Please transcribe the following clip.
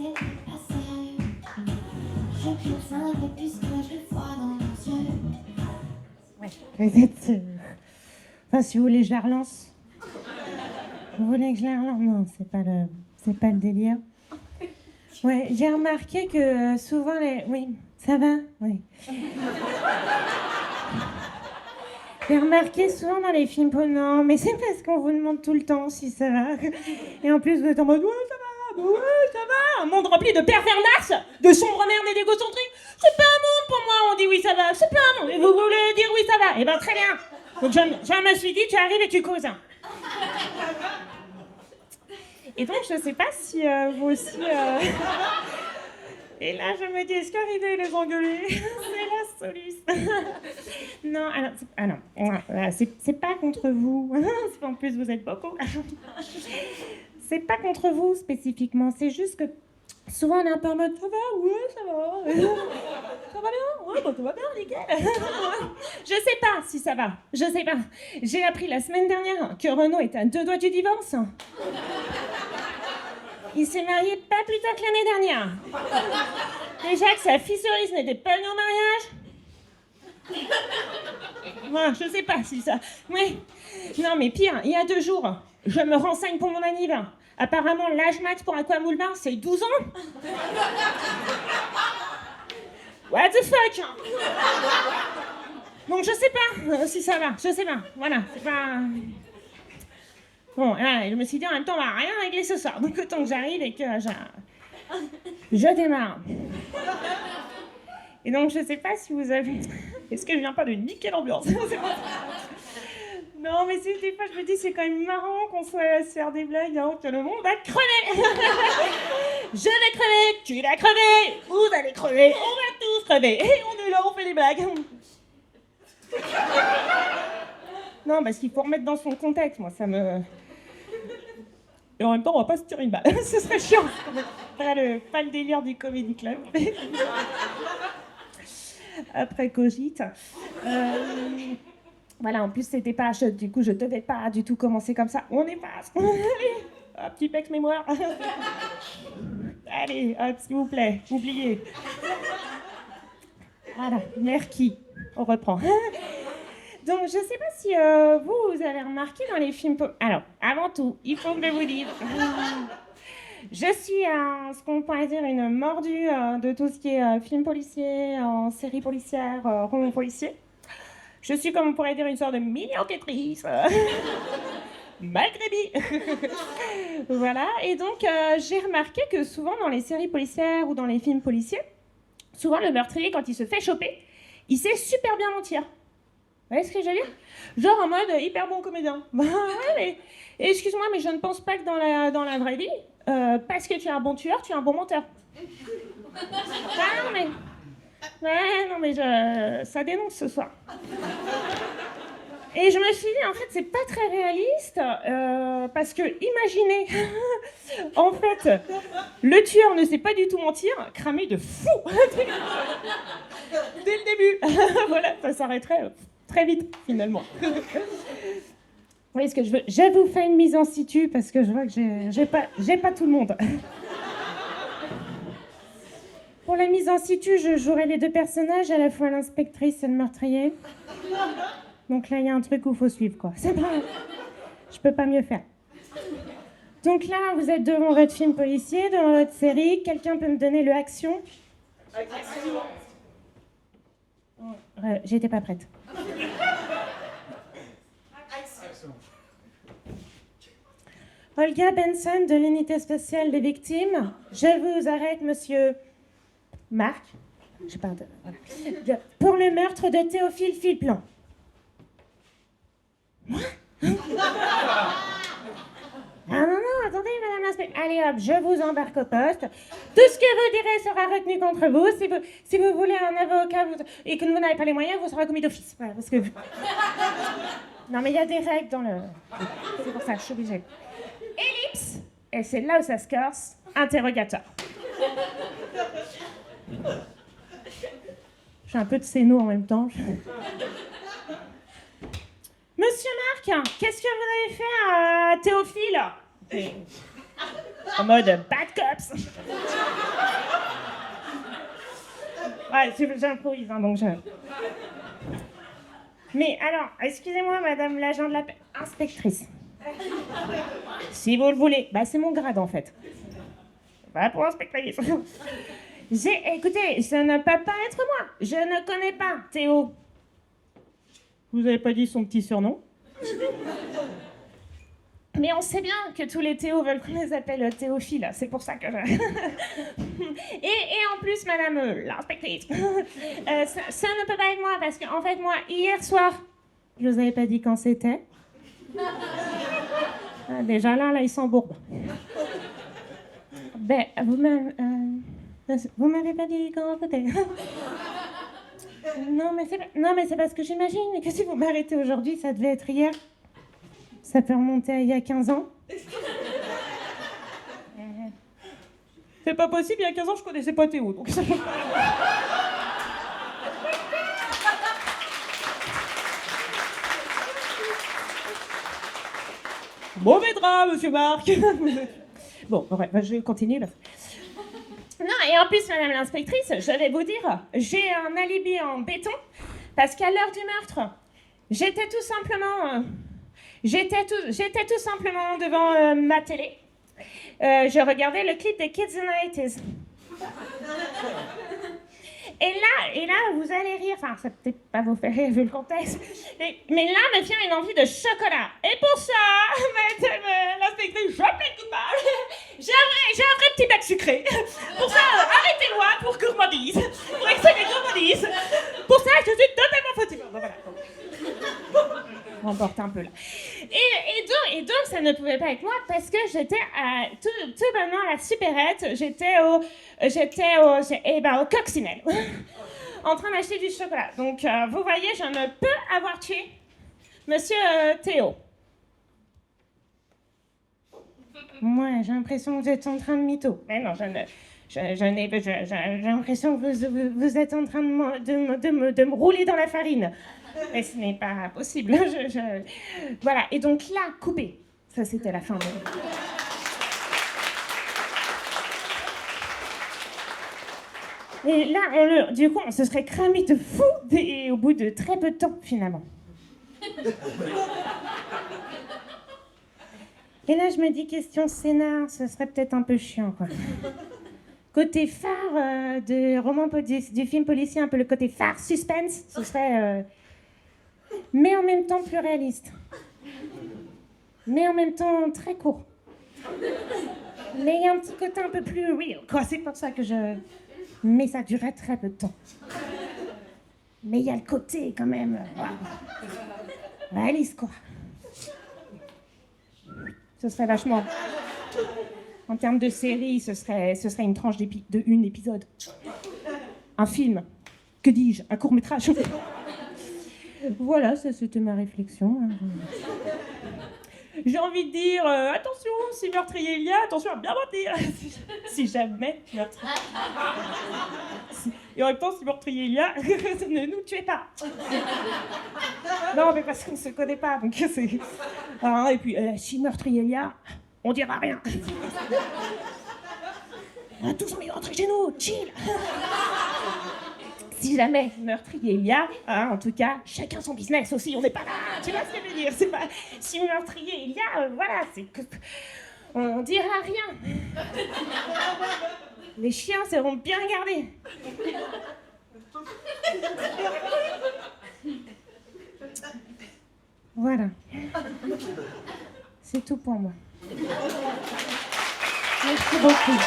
n'est pas sérieux. Je clique un peu puisque je le vois dans leurs yeux. Ouais, vous êtes... Enfin, si vous voulez, je la relance. Vous voulez que je la relance? Non, c'est pas le délire. Ouais, j'ai remarqué que souvent les... Oui, ça va? Oui. J'ai remarqué souvent dans les films... Oh non, mais c'est parce qu'on vous demande tout le temps si ça va. Et en plus, vous êtes en mode... Ouais, ça va, ouais, ça va. Un monde rempli de pervers narces, de sombres merdes et d'égocentriques. C'est pas un monde pour moi, on dit oui, ça va. C'est pas un monde. Et vous voulez dire oui, ça va? Eh ben, très bien. Donc, je me suis dit, tu arrives et tu causes. Et donc, je sais pas si vous aussi... Et là, je me dis, est-ce qu'arriver et les engueuler, c'est la soluce? Non, alors, c'est pas contre vous. En plus, vous êtes beaucoup. C'est pas contre vous spécifiquement, c'est juste que souvent on est un peu en mode, ça va, ouais, ça va. Ça va bien? Ouais, bah, ça va bien, nickel. Je sais pas si ça va, je sais pas. J'ai appris la semaine dernière que Renaud est à 2 doigts du divorce. Il s'est marié pas plus tard que l'année dernière. Déjà que sa fille cerise n'était pas venue au mariage. Moi, je sais pas si ça... Oui. Non, mais pire, il y a 2 jours, je me renseigne pour mon anniversaire. Apparemment, l'âge max pour Aquamoulin, c'est 12 ans. What the fuck? Donc, je sais pas si ça va. Je sais pas. Voilà, c'est pas... Bon, là, je me suis dit, en même temps, on va rien régler ce soir. Donc, autant que j'arrive et que je démarre. Et donc, je sais pas si vous avez... Est-ce que je viens pas de niquer l'ambiance? Non, mais des fois, je me dis, c'est quand même marrant qu'on soit à se faire des blagues, hein, que le monde va crever. Je vais crever, tu vas crever, vous allez crever, on va tous crever. Et on est là, on fait des blagues. Non, parce qu'il faut remettre dans son contexte, moi, ça me... Et en même temps, on va pas se tirer une balle. Ce serait chiant. Pas le délire du Comedy Club. Après cogite. Voilà, en plus, c'était pas... Du coup, je devais pas du tout commencer comme ça. On est pas... Allez, hop, petit pex mémoire. Allez, hop, s'il vous plaît, oubliez. Voilà, merci. On reprend. Donc, je sais pas si vous avez remarqué dans les films... Alors, avant tout, il faut que je vous dise... Je suis, ce qu'on pourrait dire, une mordue de tout ce qui est film policier, en série policière, roman policier. Je suis, comme on pourrait dire, une sorte de mini-enquêtrice. Malgré Voilà, et donc j'ai remarqué que souvent dans les séries policières ou dans les films policiers, souvent le meurtrier, quand il se fait choper, il sait super bien mentir. Vous voyez ce que je veux dire? Genre en mode hyper bon comédien. Bah ouais, mais excuse-moi, mais je ne pense pas que dans la vraie vie, parce que tu es un bon tueur, tu es un bon menteur. Ah non mais... Ouais, non mais ça dénonce ce soir. Et je me suis dit, en fait, c'est pas très réaliste, parce que, imaginez, en fait, le tueur ne sait pas du tout mentir, cramé de fou. Dès le début. Voilà, ça s'arrêterait très vite, finalement. Vous voyez ce que je veux? Je vous fais une mise en situ, parce que je vois que j'ai pas tout le monde. Pour la mise en situ, je jouerai les 2 personnages, à la fois l'inspectrice et le meurtrier. Donc là, il y a un truc où il faut suivre, quoi. C'est pas... Je peux pas mieux faire. Donc là, vous êtes devant votre film policier, devant votre série. Quelqu'un peut me donner le action? J'étais pas prête. Olga Benson de l'unité spéciale des victimes. Je vous arrête, monsieur Marc. Je parle de... Voilà. Pour le meurtre de Théophile Filplan. Moi? Ah non, attendez, madame l'inspectrice. Allez hop, je vous embarque au poste. Tout ce que vous direz sera retenu contre vous. Si vous voulez un avocat et que vous n'avez pas les moyens, vous serez commis d'office. Voilà, parce que... Non, mais il y a des règles dans le... C'est pour ça que je suis obligée. Ellipse. Et c'est là où ça se corse. Interrogatoire. Je fais un peu de scéno en même temps. Monsieur Marc, qu'est-ce que vous avez fait à Théophile? En mode bad cops. Ouais, j'improvise, hein, donc je... Mais alors, excusez-moi, madame l'agent de la paix, inspectrice. Si vous le voulez, bah c'est mon grade en fait. Voilà pour inspectrice. Écoutez, ça ne peut pas être moi. Je ne connais pas Théo. Vous avez pas dit son petit surnom? Mais on sait bien que tous les Théo veulent qu'on les appelle Théophile. C'est pour ça que je... et en plus, madame l'inspectrice, ça ne peut pas être moi parce qu'en fait, moi, hier soir, je vous avais pas dit quand c'était. Déjà là, ils s'embourbent. Ben, vous m'avez pas dit quand c'était. Non, mais c'est parce que j'imagine que si vous m'arrêtez aujourd'hui, ça devait être hier. Ça peut remonter à il y a 15 ans. C'est pas possible, il y a 15 ans, je connaissais pas Théo, donc ça... Mauvais drap, monsieur Marc. Bon, ouais, je continue. Là. Non, et en plus, madame l'inspectrice, je vais vous dire, j'ai un alibi en béton, parce qu'à l'heure du meurtre, j'étais tout simplement devant ma télé. Je regardais le clip des Kids in the 80s. Et là, vous allez rire, enfin, ça peut-être pas vous faire rire vu le contexte, mais là me vient une envie de chocolat. Et pour ça, madame l'inspectrice, je plaide coupable. J'ai un vrai petit bac sucré. Pour ça, arrêtez-moi pour gourmandise, pour excès de gourmandise. Pour ça, je suis totalement fautive. Bon, voilà. On remporte un peu là. Et donc, ça ne pouvait pas être moi parce que j'étais tout bonnement à la supérette, j'étais au coccinelle, en train d'acheter du chocolat. Donc, vous voyez, je ne peux avoir tué monsieur Théo. Moi, j'ai l'impression que vous êtes en train de mytho. Mais non, j'ai l'impression que vous êtes en train de me rouler dans la farine. Mais ce n'est pas possible. Voilà. Et donc là, coupé. Ça, c'était la fin. Et là, du coup, on se serait cramé de fou et au bout de très peu de temps, finalement. Et là, je me dis, question scénar, ce serait peut-être un peu chiant, quoi. Côté phare du film policier, un peu le côté phare suspense, ce serait... mais en même temps plus réaliste. Mais en même temps très court. Mais il y a un petit côté un peu plus real, quoi. C'est pour ça que je... Mais ça durait très peu de temps. Mais il y a le côté, quand même... réaliste, quoi. Ce serait vachement... En termes de série, ce serait une tranche de une épisode. Un film. Que dis-je? Un court-métrage. Voilà, ça c'était ma réflexion. J'ai envie de dire, attention, si meurtrier il y a, attention à bien mentir. Si jamais meurtrier. Et en même temps, si meurtrier il y a, ne nous tuez pas. Non, mais parce qu'on ne se connaît pas, donc c'est... Ah, et puis, si meurtrier il y a, on dira rien. On a tous envie de rentrer chez nous, chill. Si jamais meurtrier il y a, hein, en tout cas, chacun son business aussi, on n'est pas là, tu vois ce que je veux dire, c'est pas... Si meurtrier il y a, voilà, c'est que... On dira rien. Les chiens seront bien gardés. Voilà. C'est tout pour moi. Merci beaucoup.